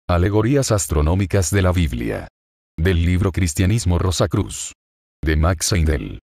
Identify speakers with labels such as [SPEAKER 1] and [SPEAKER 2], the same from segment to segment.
[SPEAKER 1] Alegorías astronómicas de la Biblia. Del libro Cristianismo Rosacruz. De Max Heindel.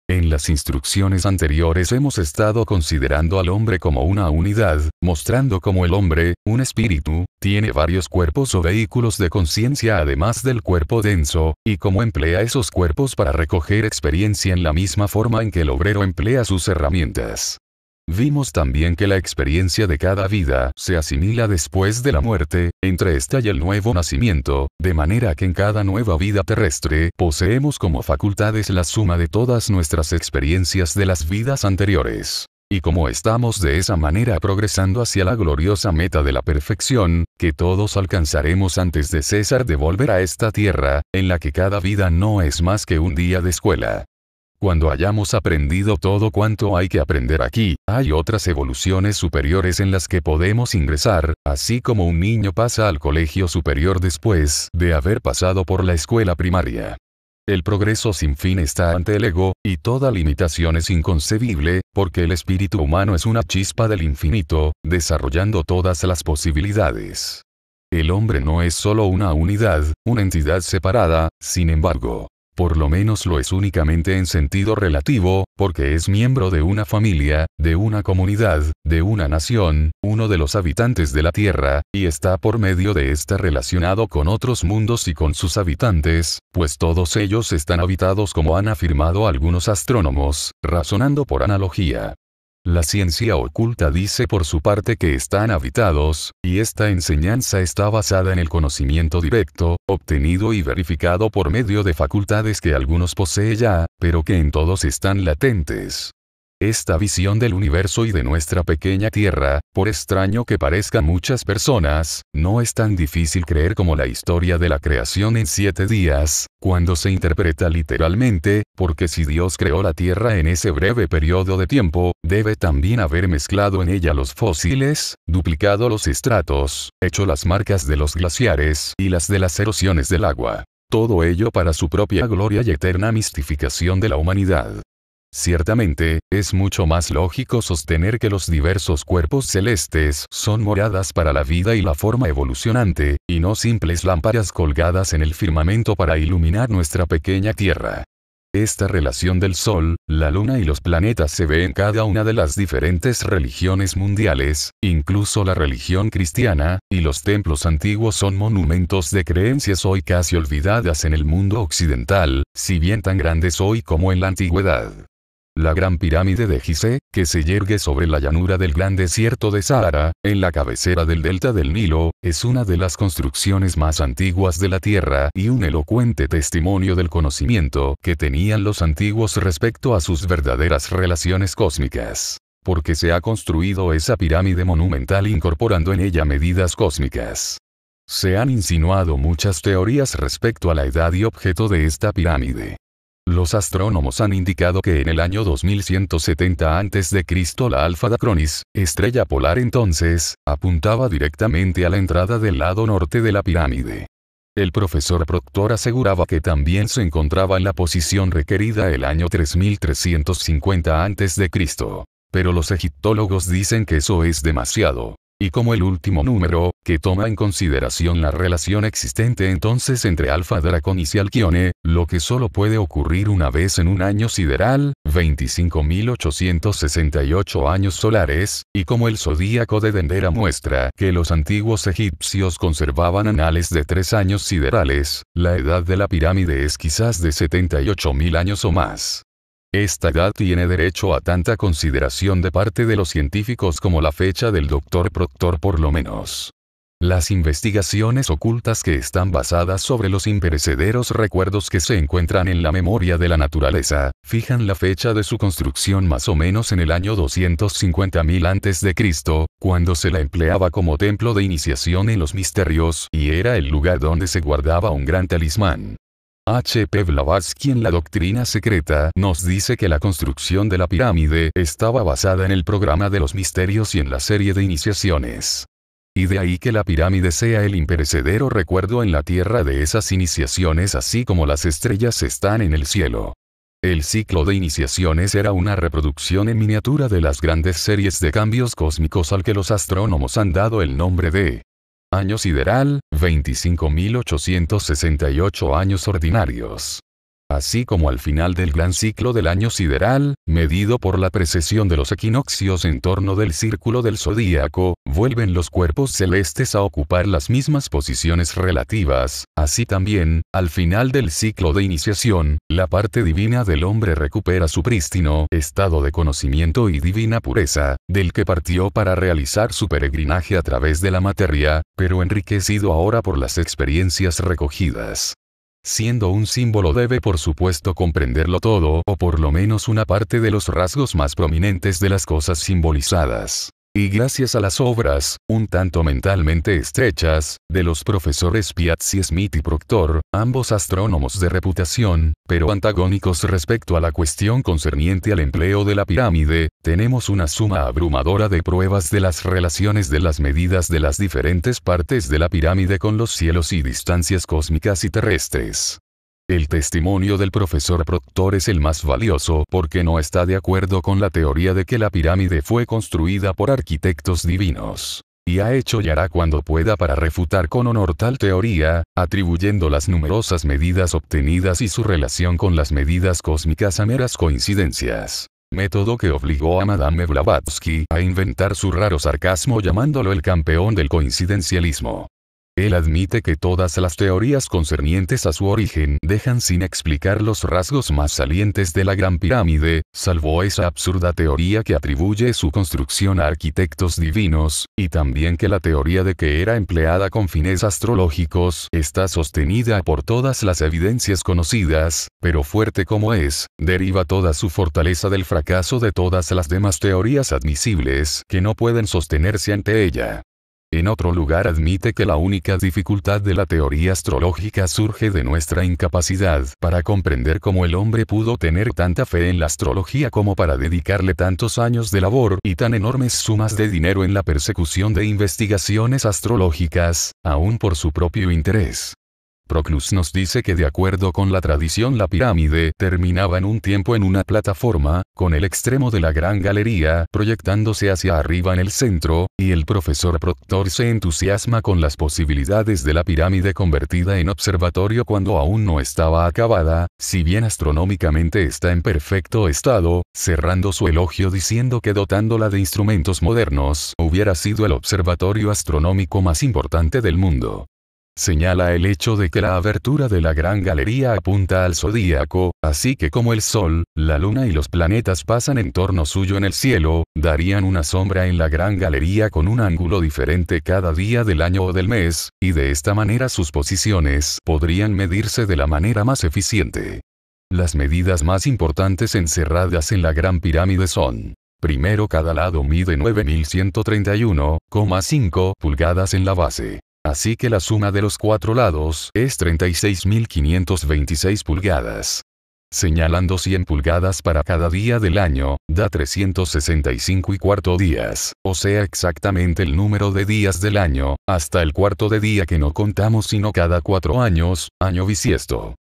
[SPEAKER 1] En las instrucciones anteriores hemos estado considerando al hombre como una unidad, mostrando cómo el hombre, un espíritu, tiene varios cuerpos o vehículos de conciencia además del cuerpo denso, y cómo emplea esos cuerpos para recoger experiencia en la misma forma en que el obrero emplea sus herramientas. Vimos también que la experiencia de cada vida se asimila después de la muerte, entre esta y el nuevo nacimiento, de manera que en cada nueva vida terrestre poseemos como facultades la suma de todas nuestras experiencias de las vidas anteriores. Y como estamos de esa manera progresando hacia la gloriosa meta de la perfección, que todos alcanzaremos antes de cesar de volver a esta tierra, en la que cada vida no es más que un día de escuela. Cuando hayamos aprendido todo cuanto hay que aprender aquí, hay otras evoluciones superiores en las que podemos ingresar, así como un niño pasa al colegio superior después de haber pasado por la escuela primaria. El progreso sin fin está ante el ego, y toda limitación es inconcebible, porque el espíritu humano es una chispa del infinito, desarrollando todas las posibilidades. El hombre no es solo una unidad, una entidad separada, sin embargo. Por lo menos lo es únicamente en sentido relativo, porque es miembro de una familia, de una comunidad, de una nación, uno de los habitantes de la Tierra, y está por medio de esta relacionado con otros mundos y con sus habitantes, pues todos ellos están habitados como han afirmado algunos astrónomos, razonando por analogía. La ciencia oculta dice por su parte que están habitados, y esta enseñanza está basada en el conocimiento directo, obtenido y verificado por medio de facultades que algunos poseen ya, pero que en todos están latentes. Esta visión del universo y de nuestra pequeña Tierra, por extraño que parezca a muchas personas, no es tan difícil creer como la historia de la creación en 7 días, cuando se interpreta literalmente, porque si Dios creó la Tierra en ese breve periodo de tiempo, debe también haber mezclado en ella los fósiles, duplicado los estratos, hecho las marcas de los glaciares y las de las erosiones del agua. Todo ello para su propia gloria y eterna mistificación de la humanidad. Ciertamente, es mucho más lógico sostener que los diversos cuerpos celestes son moradas para la vida y la forma evolucionante, y no simples lámparas colgadas en el firmamento para iluminar nuestra pequeña Tierra. Esta relación del Sol, la Luna y los planetas se ve en cada una de las diferentes religiones mundiales, incluso la religión cristiana, y los templos antiguos son monumentos de creencias hoy casi olvidadas en el mundo occidental, si bien tan grandes hoy como en la antigüedad. La gran pirámide de Gizeh, que se yergue sobre la llanura del gran desierto de Sahara, en la cabecera del delta del Nilo, es una de las construcciones más antiguas de la Tierra y un elocuente testimonio del conocimiento que tenían los antiguos respecto a sus verdaderas relaciones cósmicas. Porque se ha construido esa pirámide monumental incorporando en ella medidas cósmicas. Se han insinuado muchas teorías respecto a la edad y objeto de esta pirámide. Los astrónomos han indicado que en el año 2170 a.C. la Alfa Draconis, estrella polar entonces, apuntaba directamente a la entrada del lado norte de la pirámide. El profesor Proctor aseguraba que también se encontraba en la posición requerida el año 3350 a.C. Pero los egiptólogos dicen que eso es demasiado. Y como el último número, que toma en consideración la relación existente entonces entre Alfa Draconis y Alquione, lo que solo puede ocurrir una vez en un año sideral, 25.868 años solares, y como el zodíaco de Dendera muestra que los antiguos egipcios conservaban anales de 3 años siderales, la edad de la pirámide es quizás de 78.000 años o más. Esta edad tiene derecho a tanta consideración de parte de los científicos como la fecha del Dr. Proctor por lo menos. Las investigaciones ocultas que están basadas sobre los imperecederos recuerdos que se encuentran en la memoria de la naturaleza, fijan la fecha de su construcción más o menos en el año 250.000 a.C., cuando se la empleaba como templo de iniciación en los misterios y era el lugar donde se guardaba un gran talismán. H. P. Blavatsky en la Doctrina Secreta nos dice que la construcción de la pirámide estaba basada en el programa de los misterios y en la serie de iniciaciones. Y de ahí que la pirámide sea el imperecedero recuerdo en la tierra de esas iniciaciones así como las estrellas están en el cielo. El ciclo de iniciaciones era una reproducción en miniatura de las grandes series de cambios cósmicos al que los astrónomos han dado el nombre de año sideral, 25.868 años ordinarios. Así como al final del gran ciclo del año sideral, medido por la precesión de los equinoccios en torno del círculo del zodíaco, vuelven los cuerpos celestes a ocupar las mismas posiciones relativas, así también, al final del ciclo de iniciación, la parte divina del hombre recupera su prístino estado de conocimiento y divina pureza, del que partió para realizar su peregrinaje a través de la materia, pero enriquecido ahora por las experiencias recogidas. Siendo un símbolo debe por supuesto comprenderlo todo o por lo menos una parte de los rasgos más prominentes de las cosas simbolizadas. Y gracias a las obras, un tanto mentalmente estrechas, de los profesores Piazzi Smith y Proctor, ambos astrónomos de reputación, pero antagónicos respecto a la cuestión concerniente al empleo de la pirámide, tenemos una suma abrumadora de pruebas de las relaciones de las medidas de las diferentes partes de la pirámide con los cielos y distancias cósmicas y terrestres. El testimonio del profesor Proctor es el más valioso porque no está de acuerdo con la teoría de que la pirámide fue construida por arquitectos divinos. Y ha hecho y hará cuando pueda para refutar con honor tal teoría, atribuyendo las numerosas medidas obtenidas y su relación con las medidas cósmicas a meras coincidencias. Método que obligó a Madame Blavatsky a inventar su raro sarcasmo llamándolo el campeón del coincidencialismo. Él admite que todas las teorías concernientes a su origen dejan sin explicar los rasgos más salientes de la Gran Pirámide, salvo esa absurda teoría que atribuye su construcción a arquitectos divinos, y también que la teoría de que era empleada con fines astrológicos está sostenida por todas las evidencias conocidas, pero fuerte como es, deriva toda su fortaleza del fracaso de todas las demás teorías admisibles que no pueden sostenerse ante ella. En otro lugar admite que la única dificultad de la teoría astrológica surge de nuestra incapacidad para comprender cómo el hombre pudo tener tanta fe en la astrología como para dedicarle tantos años de labor y tan enormes sumas de dinero en la persecución de investigaciones astrológicas, aún por su propio interés. Proclus nos dice que de acuerdo con la tradición la pirámide terminaba en un tiempo en una plataforma, con el extremo de la gran galería proyectándose hacia arriba en el centro, y el profesor Proctor se entusiasma con las posibilidades de la pirámide convertida en observatorio cuando aún no estaba acabada, si bien astronómicamente está en perfecto estado, cerrando su elogio diciendo que dotándola de instrumentos modernos hubiera sido el observatorio astronómico más importante del mundo. Señala el hecho de que la abertura de la gran galería apunta al zodíaco, así que como el Sol, la Luna y los planetas pasan en torno suyo en el cielo, darían una sombra en la gran galería con un ángulo diferente cada día del año o del mes, y de esta manera sus posiciones podrían medirse de la manera más eficiente. Las medidas más importantes encerradas en la Gran Pirámide son: primero, cada lado mide 9.131,5 pulgadas en la base. Así que la suma de los cuatro lados es 36.526 pulgadas. Señalando 100 pulgadas para cada día del año, da 365 días, o sea exactamente el número de días del año, hasta el cuarto de día que no contamos sino cada 4 años, año bisiesto.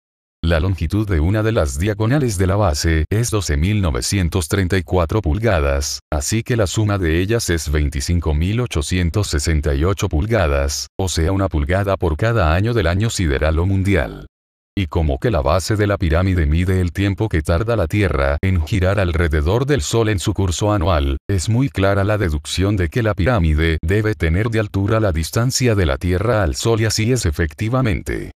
[SPEAKER 1] La longitud de una de las diagonales de la base es 12.934 pulgadas, así que la suma de ellas es 25.868 pulgadas, o sea una pulgada por cada año del año sideral o mundial. Y como que la base de la pirámide mide el tiempo que tarda la Tierra en girar alrededor del Sol en su curso anual, es muy clara la deducción de que la pirámide debe tener de altura la distancia de la Tierra al Sol y así es efectivamente.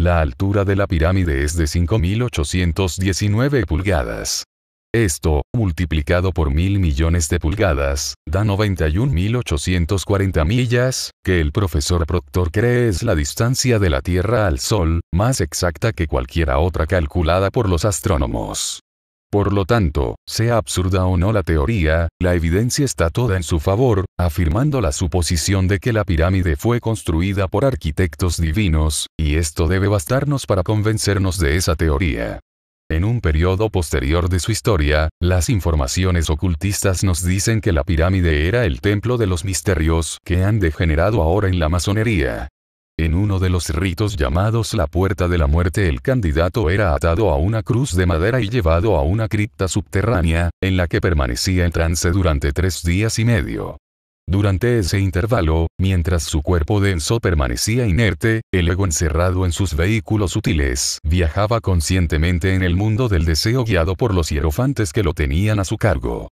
[SPEAKER 1] La altura de la pirámide es de 5.819 pulgadas. Esto, multiplicado por 1.000 millones de pulgadas, da 91.840 millas, que el profesor Proctor cree es la distancia de la Tierra al Sol, más exacta que cualquiera otra calculada por los astrónomos. Por lo tanto, sea absurda o no la teoría, la evidencia está toda en su favor, afirmando la suposición de que la pirámide fue construida por arquitectos divinos, y esto debe bastarnos para convencernos de esa teoría. En un periodo posterior de su historia, las informaciones ocultistas nos dicen que la pirámide era el templo de los misterios que han degenerado ahora en la masonería. En uno de los ritos llamados la Puerta de la Muerte el candidato era atado a una cruz de madera y llevado a una cripta subterránea, en la que permanecía en trance durante 3 días y medio. Durante ese intervalo, mientras su cuerpo denso permanecía inerte, el ego encerrado en sus vehículos sutiles viajaba conscientemente en el mundo del deseo guiado por los hierofantes que lo tenían a su cargo.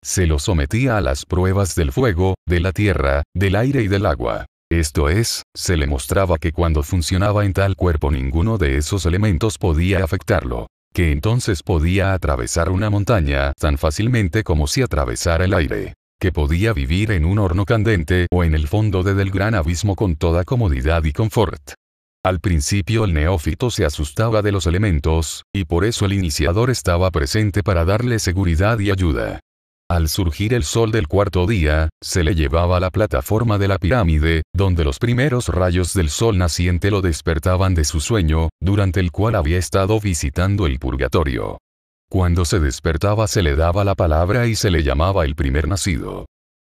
[SPEAKER 1] Se lo sometía a las pruebas del fuego, de la tierra, del aire y del agua. Esto es, se le mostraba que cuando funcionaba en tal cuerpo ninguno de esos elementos podía afectarlo. Que entonces podía atravesar una montaña tan fácilmente como si atravesara el aire. Que podía vivir en un horno candente o en el fondo del gran abismo con toda comodidad y confort. Al principio el neófito se asustaba de los elementos, y por eso el iniciador estaba presente para darle seguridad y ayuda. Al surgir el sol del cuarto día, se le llevaba a la plataforma de la pirámide, donde los primeros rayos del sol naciente lo despertaban de su sueño, durante el cual había estado visitando el purgatorio. Cuando se despertaba se le daba la palabra y se le llamaba el primer nacido.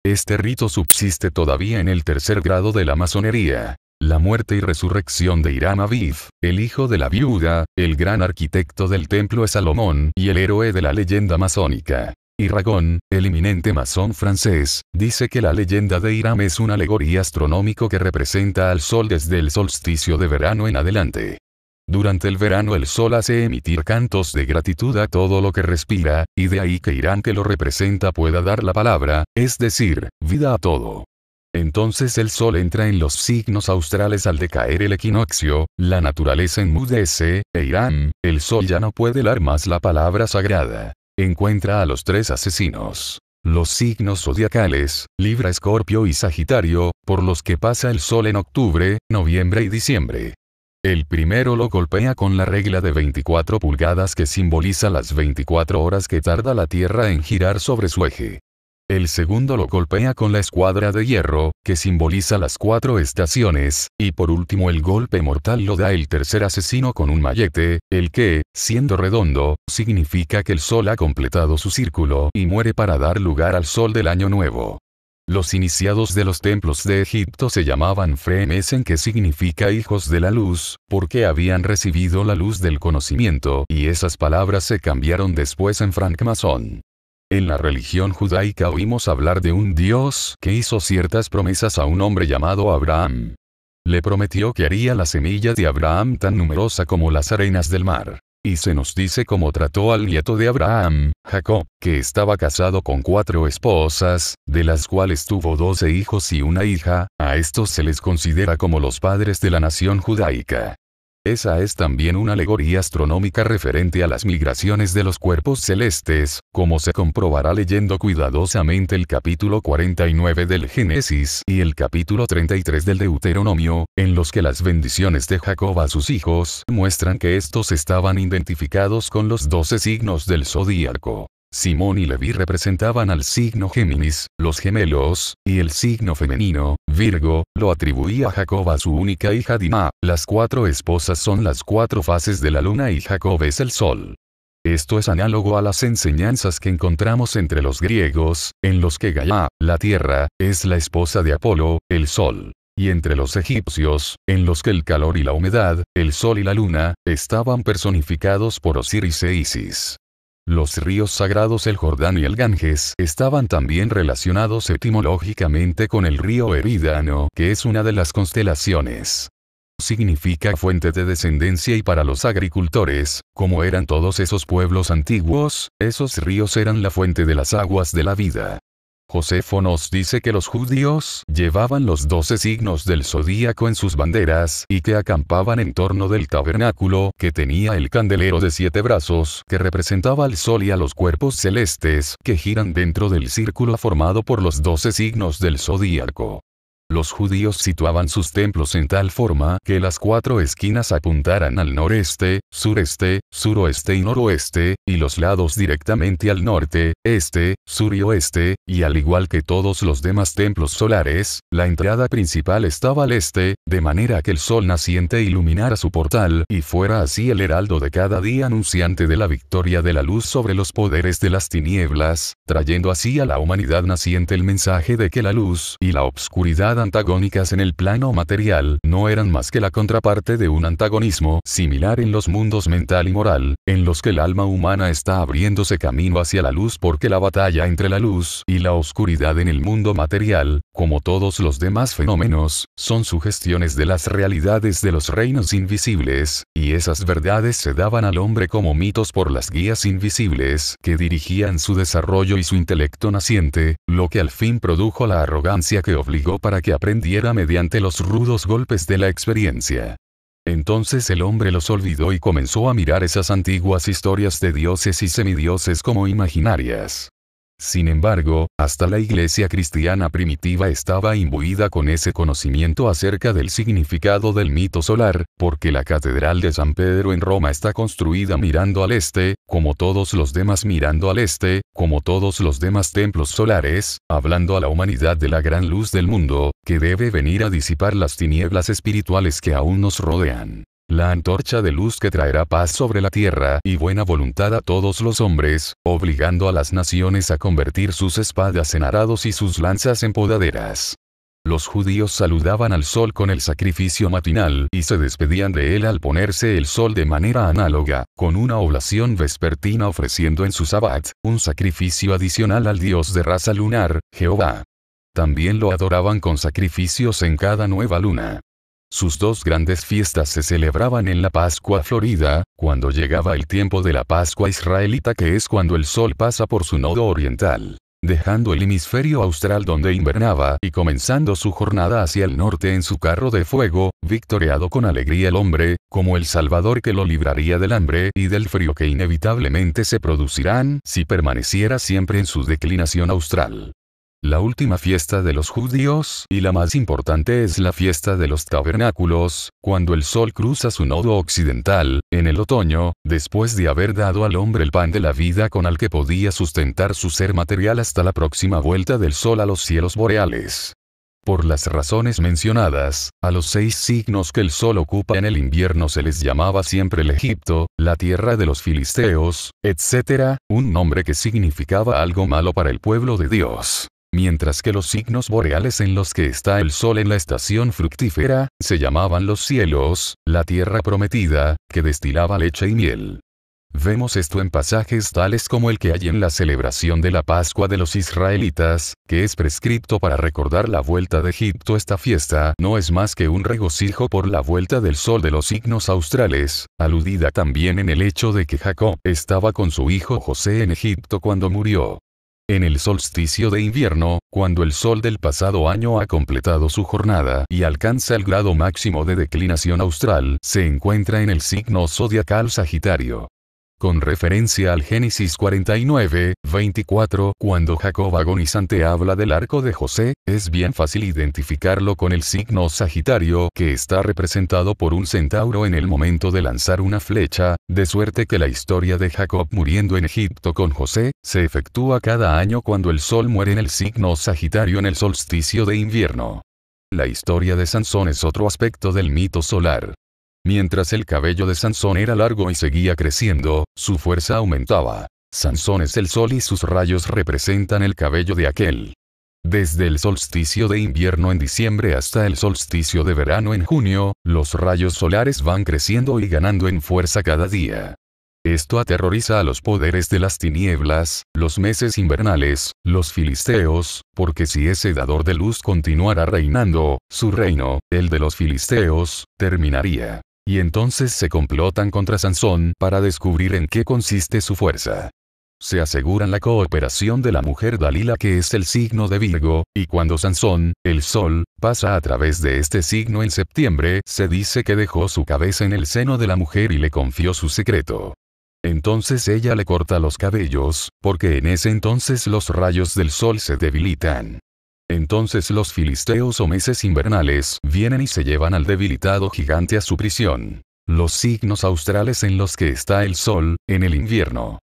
[SPEAKER 1] Este rito subsiste todavía en el tercer grado de la masonería. La muerte y resurrección de Hiram Abiv, el hijo de la viuda, el gran arquitecto del templo es Salomón y el héroe de la leyenda masónica. Y Ragón, el eminente masón francés, dice que la leyenda de Hiram es una alegoría astronómico que representa al sol desde el solsticio de verano en adelante. Durante el verano el sol hace emitir cantos de gratitud a todo lo que respira, y de ahí que Hiram que lo representa pueda dar la palabra, es decir, vida a todo. Entonces el sol entra en los signos australes al decaer el equinoccio, la naturaleza enmudece, e Hiram, el sol ya no puede dar más la palabra sagrada. Encuentra a los tres asesinos. Los signos zodiacales, Libra, Escorpio y Sagitario, por los que pasa el sol en octubre, noviembre y diciembre. El primero lo golpea con la regla de 24 pulgadas que simboliza las 24 horas que tarda la Tierra en girar sobre su eje. El segundo lo golpea con la escuadra de hierro, que simboliza las 4 estaciones, y por último el golpe mortal lo da el tercer asesino con un mallete, el que, siendo redondo, significa que el sol ha completado su círculo y muere para dar lugar al sol del año nuevo. Los iniciados de los templos de Egipto se llamaban Fremesen, que significa hijos de la luz, porque habían recibido la luz del conocimiento, y esas palabras se cambiaron después en francmasón. En la religión judaica oímos hablar de un Dios que hizo ciertas promesas a un hombre llamado Abraham. Le prometió que haría la semilla de Abraham tan numerosa como las arenas del mar. Y se nos dice cómo trató al nieto de Abraham, Jacob, que estaba casado con 4 esposas, de las cuales tuvo 12 hijos y una hija, a estos se les considera como los padres de la nación judaica. Esa es también una alegoría astronómica referente a las migraciones de los cuerpos celestes, como se comprobará leyendo cuidadosamente el capítulo 49 del Génesis y el capítulo 33 del Deuteronomio, en los que las bendiciones de Jacob a sus hijos muestran que estos estaban identificados con los 12 signos del zodíaco. Simón y Leví representaban al signo Géminis, los gemelos, y el signo femenino, Virgo, lo atribuía Jacob a su única hija Dina. Las 4 esposas son las 4 fases de la luna y Jacob es el sol. Esto es análogo a las enseñanzas que encontramos entre los griegos, en los que Gaia, la tierra, es la esposa de Apolo, el sol. Y entre los egipcios, en los que el calor y la humedad, el sol y la luna, estaban personificados por Osiris e Isis. Los ríos sagrados el Jordán y el Ganges estaban también relacionados etimológicamente con el río Eridano, que es una de las constelaciones. Significa fuente de descendencia y para los agricultores, como eran todos esos pueblos antiguos, esos ríos eran la fuente de las aguas de la vida. Josefo nos dice que los judíos llevaban los 12 signos del zodíaco en sus banderas y que acampaban en torno del tabernáculo que tenía el candelero de 7 brazos que representaba al sol y a los cuerpos celestes que giran dentro del círculo formado por los 12 signos del zodíaco. Los judíos situaban sus templos en tal forma que las 4 esquinas apuntaran al noreste, sureste, suroeste y noroeste, y los lados directamente al norte, este, sur y oeste, y al igual que todos los demás templos solares, la entrada principal estaba al este, de manera que el sol naciente iluminara su portal y fuera así el heraldo de cada día anunciante de la victoria de la luz sobre los poderes de las tinieblas, trayendo así a la humanidad naciente el mensaje de que la luz y la obscuridad antagónicas en el plano material no eran más que la contraparte de un antagonismo similar en los mundos mental y moral, en los que el alma humana está abriéndose camino hacia la luz porque la batalla entre la luz y la oscuridad en el mundo material como todos los demás fenómenos, son sugestiones de las realidades de los reinos invisibles, y esas verdades se daban al hombre como mitos por las guías invisibles que dirigían su desarrollo y su intelecto naciente, lo que al fin produjo la arrogancia que obligó para que aprendiera mediante los rudos golpes de la experiencia. Entonces el hombre los olvidó y comenzó a mirar esas antiguas historias de dioses y semidioses como imaginarias. Sin embargo, hasta la iglesia cristiana primitiva estaba imbuida con ese conocimiento acerca del significado del mito solar, porque la Catedral de San Pedro en Roma está construida mirando al este, como todos los demás mirando al este, como todos los demás templos solares, hablando a la humanidad de la gran luz del mundo, que debe venir a disipar las tinieblas espirituales que aún nos rodean. La antorcha de luz que traerá paz sobre la tierra y buena voluntad a todos los hombres, obligando a las naciones a convertir sus espadas en arados y sus lanzas en podaderas. Los judíos saludaban al sol con el sacrificio matinal y se despedían de él al ponerse el sol de manera análoga, con una oblación vespertina ofreciendo en su sabbat, un sacrificio adicional al dios de raza lunar, Jehová. También lo adoraban con sacrificios en cada nueva luna. Sus dos grandes fiestas se celebraban en la Pascua Florida, cuando llegaba el tiempo de la Pascua israelita, que es cuando el sol pasa por su nodo oriental, dejando el hemisferio austral donde invernaba y comenzando su jornada hacia el norte en su carro de fuego, victoriado con alegría el hombre, como el Salvador que lo libraría del hambre y del frío que inevitablemente se producirán si permaneciera siempre en su declinación austral. La última fiesta de los judíos, y la más importante, es la fiesta de los tabernáculos, cuando el sol cruza su nodo occidental, en el otoño, después de haber dado al hombre el pan de la vida con el que podía sustentar su ser material hasta la próxima vuelta del sol a los cielos boreales. Por las razones mencionadas, a los 6 signos que el sol ocupa en el invierno se les llamaba siempre el Egipto, la tierra de los filisteos, etc., un nombre que significaba algo malo para el pueblo de Dios. Mientras que los signos boreales en los que está el sol en la estación fructífera, se llamaban los cielos, la tierra prometida, que destilaba leche y miel. Vemos esto en pasajes tales como el que hay en la celebración de la Pascua de los israelitas, que es prescripto para recordar la vuelta de Egipto. Esta fiesta no es más que un regocijo por la vuelta del sol de los signos australes, aludida también en el hecho de que Jacob estaba con su hijo José en Egipto cuando murió. En el solsticio de invierno, cuando el sol del pasado año ha completado su jornada y alcanza el grado máximo de declinación austral, se encuentra en el signo zodiacal Sagitario. Con referencia al Génesis 49, 24, cuando Jacob agonizante habla del arco de José, es bien fácil identificarlo con el signo Sagitario, que está representado por un centauro en el momento de lanzar una flecha, de suerte que la historia de Jacob muriendo en Egipto con José, se efectúa cada año cuando el sol muere en el signo Sagitario en el solsticio de invierno. La historia de Sansón es otro aspecto del mito solar. Mientras el cabello de Sansón era largo y seguía creciendo, su fuerza aumentaba. Sansón es el sol y sus rayos representan el cabello de aquel. Desde el solsticio de invierno en diciembre hasta el solsticio de verano en junio, los rayos solares van creciendo y ganando en fuerza cada día. Esto aterroriza a los poderes de las tinieblas, los meses invernales, los filisteos, porque si ese dador de luz continuara reinando, su reino, el de los filisteos, terminaría. Y entonces se complotan contra Sansón para descubrir en qué consiste su fuerza. Se aseguran la cooperación de la mujer Dalila, que es el signo de Virgo, y cuando Sansón, el sol, pasa a través de este signo en septiembre, se dice que dejó su cabeza en el seno de la mujer y le confió su secreto. Entonces ella le corta los cabellos, porque en ese entonces los rayos del sol se debilitan. Entonces los filisteos o meses invernales vienen y se llevan al debilitado gigante a su prisión. Los signos australes en los que está el sol, en el invierno.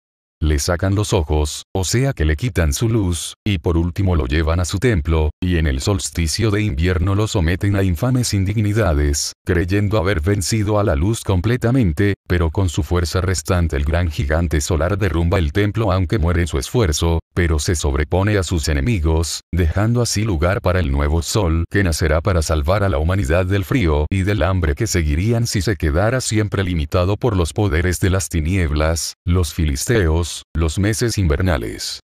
[SPEAKER 1] Le sacan los ojos, o sea que le quitan su luz, y por último lo llevan a su templo, y en el solsticio de invierno lo someten a infames indignidades, creyendo haber vencido a la luz completamente, pero con su fuerza restante el gran gigante solar derrumba el templo aunque muere en su esfuerzo, pero se sobrepone a sus enemigos, dejando así lugar para el nuevo sol que nacerá para salvar a la humanidad del frío y del hambre que seguirían si se quedara siempre limitado por los poderes de las tinieblas, los filisteos, los meses invernales.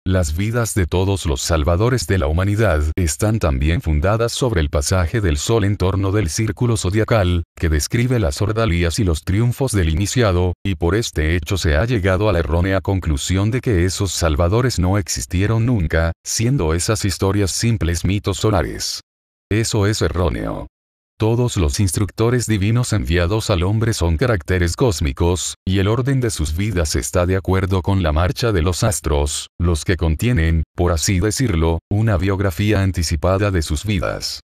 [SPEAKER 1] Las vidas de todos los salvadores de la humanidad están también fundadas sobre el pasaje del sol en torno del círculo zodiacal, que describe las ordalías y los triunfos del iniciado, y por este hecho se ha llegado a la errónea conclusión de que esos salvadores no existieron nunca, siendo esas historias simples mitos solares. Eso es erróneo. Todos los instructores divinos enviados al hombre son caracteres cósmicos, y el orden de sus vidas está de acuerdo con la marcha de los astros, los que contienen, por así decirlo, una biografía anticipada de sus vidas.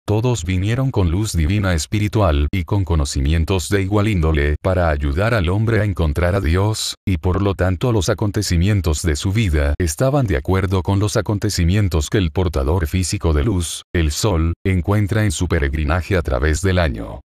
[SPEAKER 1] Todos vinieron con luz divina espiritual y con conocimientos de igual índole para ayudar al hombre a encontrar a Dios, y por lo tanto los acontecimientos de su vida estaban de acuerdo con los acontecimientos que el portador físico de luz, el sol, encuentra en su peregrinaje a través del año.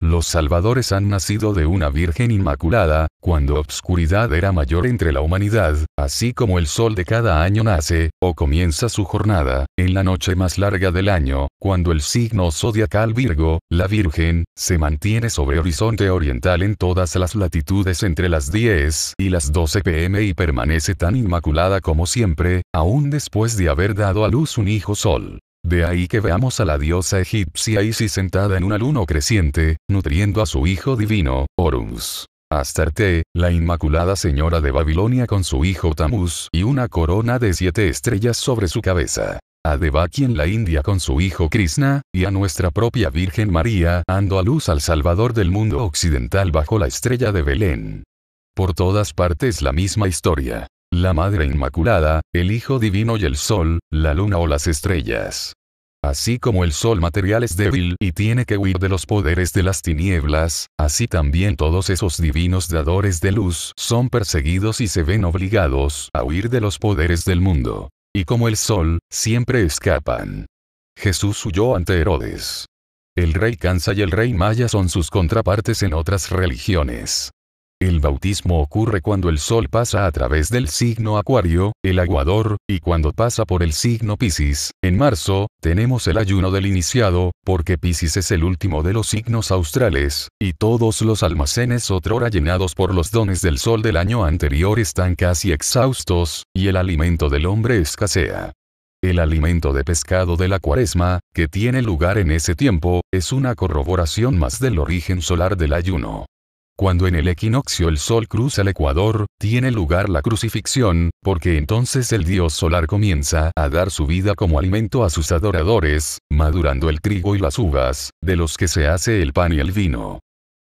[SPEAKER 1] Los salvadores han nacido de una Virgen Inmaculada, cuando obscuridad era mayor entre la humanidad, así como el sol de cada año nace, o comienza su jornada, en la noche más larga del año, cuando el signo zodiacal Virgo, la Virgen, se mantiene sobre horizonte oriental en todas las latitudes entre las 10 y las 12 p.m. y permanece tan inmaculada como siempre, aún después de haber dado a luz un hijo sol. De ahí que veamos a la diosa egipcia Isis sentada en una luna creciente, nutriendo a su hijo divino, Horus. Astarte, la Inmaculada Señora de Babilonia con su hijo Tamuz y una corona de 7 estrellas sobre su cabeza. A Devaki en la India con su hijo Krishna, y a nuestra propia Virgen María dando a luz al Salvador del mundo occidental bajo la estrella de Belén. Por todas partes la misma historia. La Madre Inmaculada, el Hijo Divino y el Sol, la Luna o las estrellas. Así como el Sol material es débil y tiene que huir de los poderes de las tinieblas, así también todos esos divinos dadores de luz son perseguidos y se ven obligados a huir de los poderes del mundo. Y como el Sol, siempre escapan. Jesús huyó ante Herodes. El rey Kansa y el rey Maya son sus contrapartes en otras religiones. El bautismo ocurre cuando el sol pasa a través del signo Acuario, el aguador, y cuando pasa por el signo Piscis. En marzo, tenemos el ayuno del iniciado, porque Piscis es el último de los signos australes, y todos los almacenes otrora llenados por los dones del sol del año anterior están casi exhaustos, y el alimento del hombre escasea. El alimento de pescado de la Cuaresma, que tiene lugar en ese tiempo, es una corroboración más del origen solar del ayuno. Cuando en el equinoccio el sol cruza el ecuador, tiene lugar la crucifixión, porque entonces el dios solar comienza a dar su vida como alimento a sus adoradores, madurando el trigo y las uvas, de los que se hace el pan y el vino.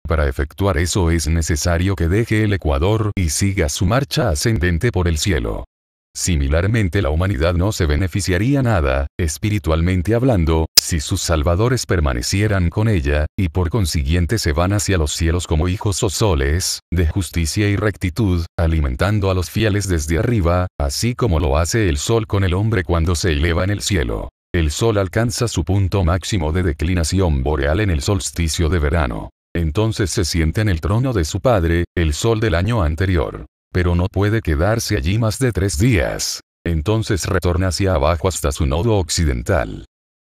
[SPEAKER 1] Para efectuar eso es necesario que deje el ecuador y siga su marcha ascendente por el cielo. Similarmente la humanidad no se beneficiaría nada, espiritualmente hablando, si sus salvadores permanecieran con ella, y por consiguiente se van hacia los cielos como hijos o soles, de justicia y rectitud, alimentando a los fieles desde arriba, así como lo hace el sol con el hombre cuando se eleva en el cielo. El sol alcanza su punto máximo de declinación boreal en el solsticio de verano. Entonces se sienta en el trono de su padre, el sol del año anterior. Pero no puede quedarse allí más de 3 días. Entonces retorna hacia abajo hasta su nodo occidental.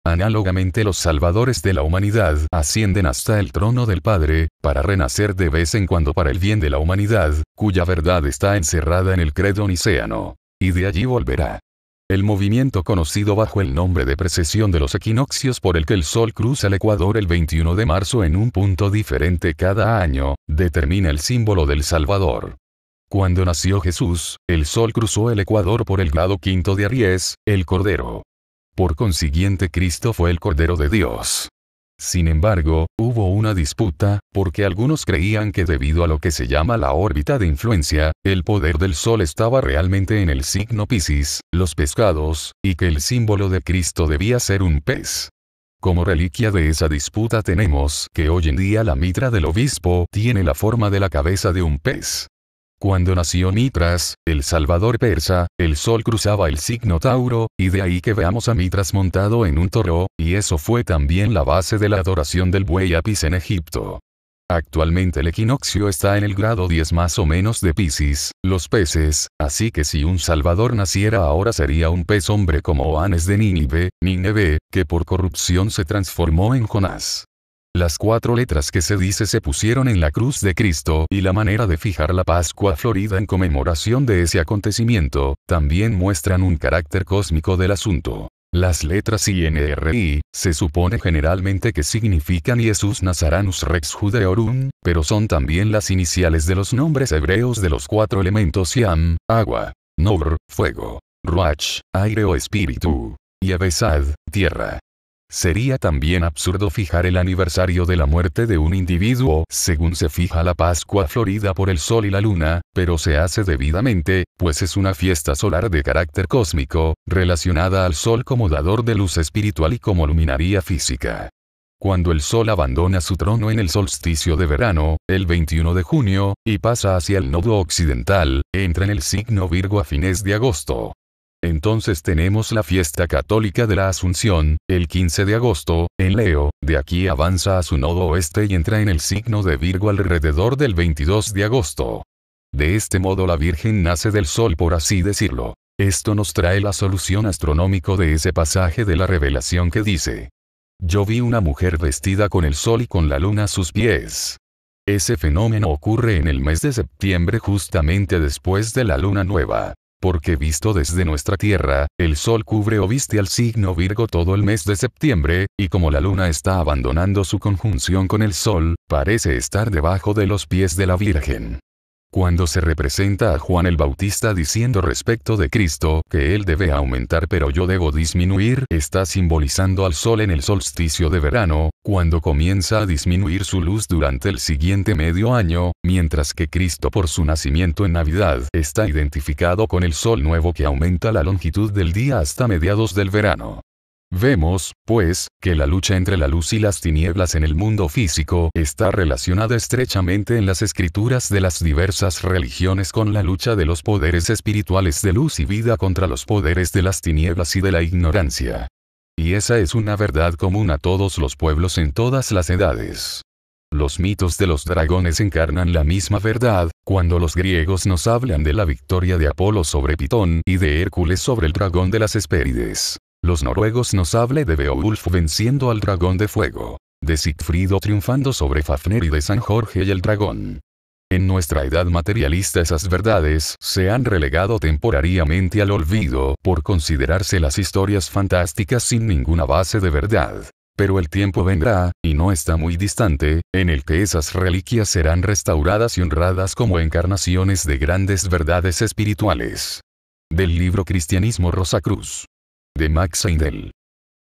[SPEAKER 1] Análogamente los salvadores de la humanidad ascienden hasta el trono del Padre, para renacer de vez en cuando para el bien de la humanidad, cuya verdad está encerrada en el credo nicéano. Y de allí volverá. El movimiento conocido bajo el nombre de precesión de los equinoccios por el que el Sol cruza el ecuador el 21 de marzo en un punto diferente cada año, determina el símbolo del Salvador. Cuando nació Jesús, el sol cruzó el ecuador por el grado quinto de Aries, el Cordero. Por consiguiente Cristo fue el Cordero de Dios. Sin embargo, hubo una disputa, porque algunos creían que debido a lo que se llama la órbita de influencia, el poder del sol estaba realmente en el signo Piscis, los pescados, y que el símbolo de Cristo debía ser un pez. Como reliquia de esa disputa tenemos que hoy en día la mitra del obispo tiene la forma de la cabeza de un pez. Cuando nació Mitras, el salvador persa, el sol cruzaba el signo Tauro, y de ahí que veamos a Mitras montado en un toro, y eso fue también la base de la adoración del buey Apis en Egipto. Actualmente el equinoccio está en el grado 10 más o menos de Piscis, los peces, así que si un salvador naciera ahora sería un pez hombre como Oanes de Nínive, que por corrupción se transformó en Jonás. Las 4 letras que se dice se pusieron en la cruz de Cristo y la manera de fijar la Pascua Florida en conmemoración de ese acontecimiento, también muestran un carácter cósmico del asunto. Las letras INRI, se supone generalmente que significan Iesus Nazaranus Rex Judeorum, pero son también las iniciales de los nombres hebreos de los 4 elementos Yam, agua, Nor, fuego, Ruach, aire o espíritu, y Abesad, tierra. Sería también absurdo fijar el aniversario de la muerte de un individuo según se fija la Pascua Florida por el Sol y la Luna, pero se hace debidamente, pues es una fiesta solar de carácter cósmico, relacionada al Sol como dador de luz espiritual y como luminaria física. Cuando el Sol abandona su trono en el solsticio de verano, el 21 de junio, y pasa hacia el nodo occidental, entra en el signo Virgo a fines de agosto. Entonces tenemos la fiesta católica de la Asunción, el 15 de agosto, en Leo, de aquí avanza a su nodo oeste y entra en el signo de Virgo alrededor del 22 de agosto. De este modo la Virgen nace del Sol, por así decirlo. Esto nos trae la solución astronómico de ese pasaje de la Revelación que dice: yo vi una mujer vestida con el Sol y con la Luna a sus pies. Ese fenómeno ocurre en el mes de septiembre, justamente después de la luna nueva. Porque visto desde nuestra Tierra, el Sol cubre o viste al signo Virgo todo el mes de septiembre, y como la Luna está abandonando su conjunción con el Sol, parece estar debajo de los pies de la Virgen. Cuando se representa a Juan el Bautista diciendo respecto de Cristo que él debe aumentar pero yo debo disminuir, está simbolizando al Sol en el solsticio de verano, cuando comienza a disminuir su luz durante el siguiente medio año, mientras que Cristo por su nacimiento en Navidad está identificado con el Sol nuevo que aumenta la longitud del día hasta mediados del verano. Vemos, pues, que la lucha entre la luz y las tinieblas en el mundo físico está relacionada estrechamente en las escrituras de las diversas religiones con la lucha de los poderes espirituales de luz y vida contra los poderes de las tinieblas y de la ignorancia. Y esa es una verdad común a todos los pueblos en todas las edades. Los mitos de los dragones encarnan la misma verdad, cuando los griegos nos hablan de la victoria de Apolo sobre Pitón y de Hércules sobre el dragón de las Hespérides. Los noruegos nos hablan de Beowulf venciendo al dragón de fuego, de Sigfrido triunfando sobre Fafner y de San Jorge y el dragón. En nuestra edad materialista esas verdades se han relegado temporariamente al olvido por considerarse las historias fantásticas sin ninguna base de verdad. Pero el tiempo vendrá, y no está muy distante, en el que esas reliquias serán restauradas y honradas como encarnaciones de grandes verdades espirituales. Del libro Cristianismo Rosacruz. De Max Heindel.